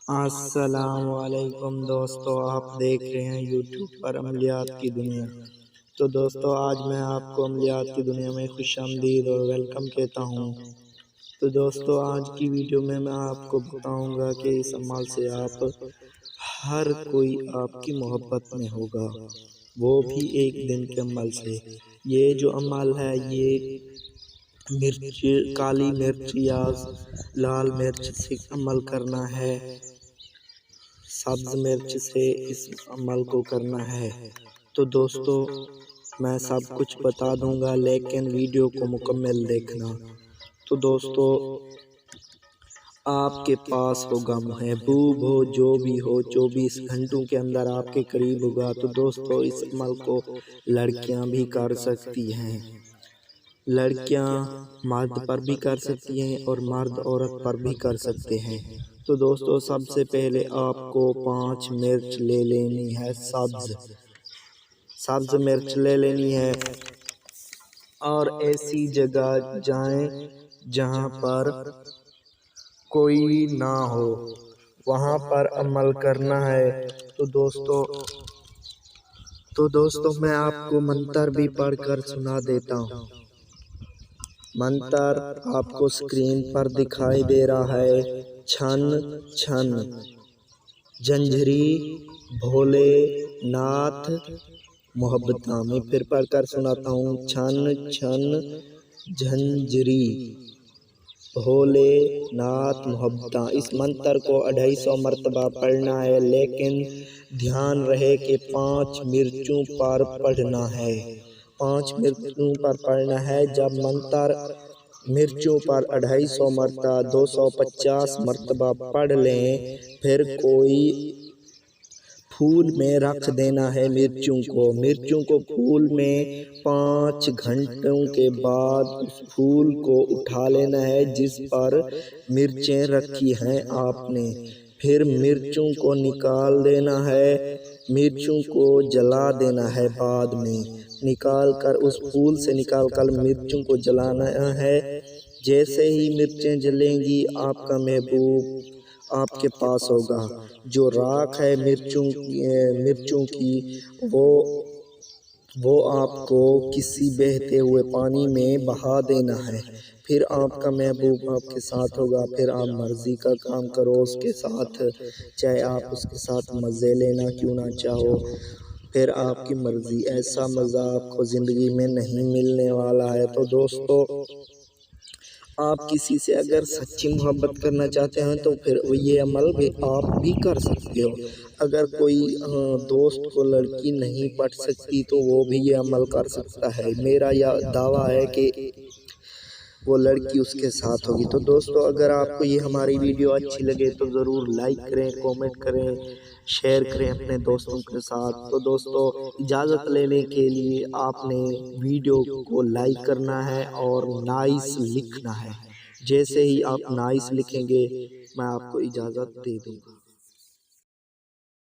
السلام علیکم دوستو، آپ دیکھ رہے ہیں یوٹیوب پر عملیات کی دنیا۔ تو دوستو، آج میں آپ کو عملیات کی دنیا میں خوش آمدید اور ویلکم کہتا ہوں۔ تو دوستو، آج کی ویڈیو میں آپ کو بتاؤں گا کہ اس عمل سے ہر کوئی آپ کی محبت میں ہوگا، وہ بھی ایک دن کے عمل سے۔ یہ جو عمل ہے یہ مرچ، کالی مرچ یا لال مرچ سے عمل کرنا ہے، سبز مرچ سے اس عمل کو کرنا ہے۔ تو دوستو، میں سب کچھ بتا دوں گا لیکن ویڈیو کو مکمل دیکھنا۔ تو دوستو، آپ کے پاس ہوگا محبوب ہو جو بھی ہو 24 گھنٹوں کے اندر آپ کے قریب ہوگا۔ تو دوستو، اس عمل کو لڑکیاں بھی کر سکتی ہیں، لڑکیاں مرد پر بھی کر سکتی ہیں اور مرد عورت پر بھی کر سکتے ہیں۔ تو دوستو، سب سے پہلے آپ کو 5 مرچ لے لینی ہے، سبز مرچ لے لینی ہے، اور ایسی جگہ جائیں جہاں پر کوئی نہ ہو، وہاں پر عمل کرنا ہے۔ تو دوستو میں آپ کو منتر بھی پڑھ کر سنا دیتا ہوں۔ منتر آپ کو اسکرین پر دکھائی دے رہا ہے۔ چھن چھن جھنجھری بھولے ناتھ محبتاں، میں پھر پڑھ کر سناتا ہوں۔ چھن چھن جھنجھری بھولے ناتھ محبتاں۔ اس منتر کو 250 مرتبہ پڑھنا ہے، لیکن دھیان رہے کہ 5 مرچوں پر پڑھنا ہے، 5 مرچوں پر پڑھنا ہے۔ جب منتر مرچوں پر 250 مرتبہ 250 مرتبہ پڑھ لیں، پھر کوئی پھول میں رکھ دینا ہے مرچوں کو پھول میں 5 گھنٹوں کے بعد اس پھول کو اٹھا لینا ہے جس پر مرچیں رکھی ہیں آپ نے۔ پھر مرچوں کو نکال دینا ہے، مرچوں کو جلا دینا ہے، بعد میں نکال کر اس پھول سے نکال کر مرچوں کو جلانا ہے۔ جیسے ہی مرچیں جلیں گی آپ کا محبوب آپ کے پاس ہوگا۔ جو راکھ ہے مرچوں کی وہ آپ کو کسی بہتے ہوئے پانی میں بہا دینا ہے، پھر آپ کا محبوب آپ کے ساتھ ہوگا۔ پھر آپ مرضی کا کام کرو اس کے ساتھ، چاہے آپ اس کے ساتھ مزے لینا کیوں نہ چاہو، پھر آپ کی مرضی۔ ایسا مزہ آپ کو زندگی میں نہیں ملنے والا ہے۔ تو دوستو، آپ کسی سے اگر سچی محبت کرنا چاہتے ہیں تو پھر یہ عمل بھی آپ بھی کر سکتے ہو۔ اگر کوئی دوست کو لڑکی نہیں پڑ سکتی تو وہ بھی یہ عمل کر سکتا ہے۔ میرا یہ دعویٰ ہے کہ وہ لڑکی اس کے ساتھ ہوگی۔ تو دوستو، اگر آپ کو یہ ہماری ویڈیو اچھی لگے تو ضرور لائک کریں، کومنٹ کریں، شیئر کریں اپنے دوستوں کے ساتھ۔ تو دوستو، اجازت لینے کے لیے آپ نے ویڈیو کو لائک کرنا ہے اور نائس لکھنا ہے۔ جیسے ہی آپ نائس لکھیں گے میں آپ کو اجازت دے دوں گا۔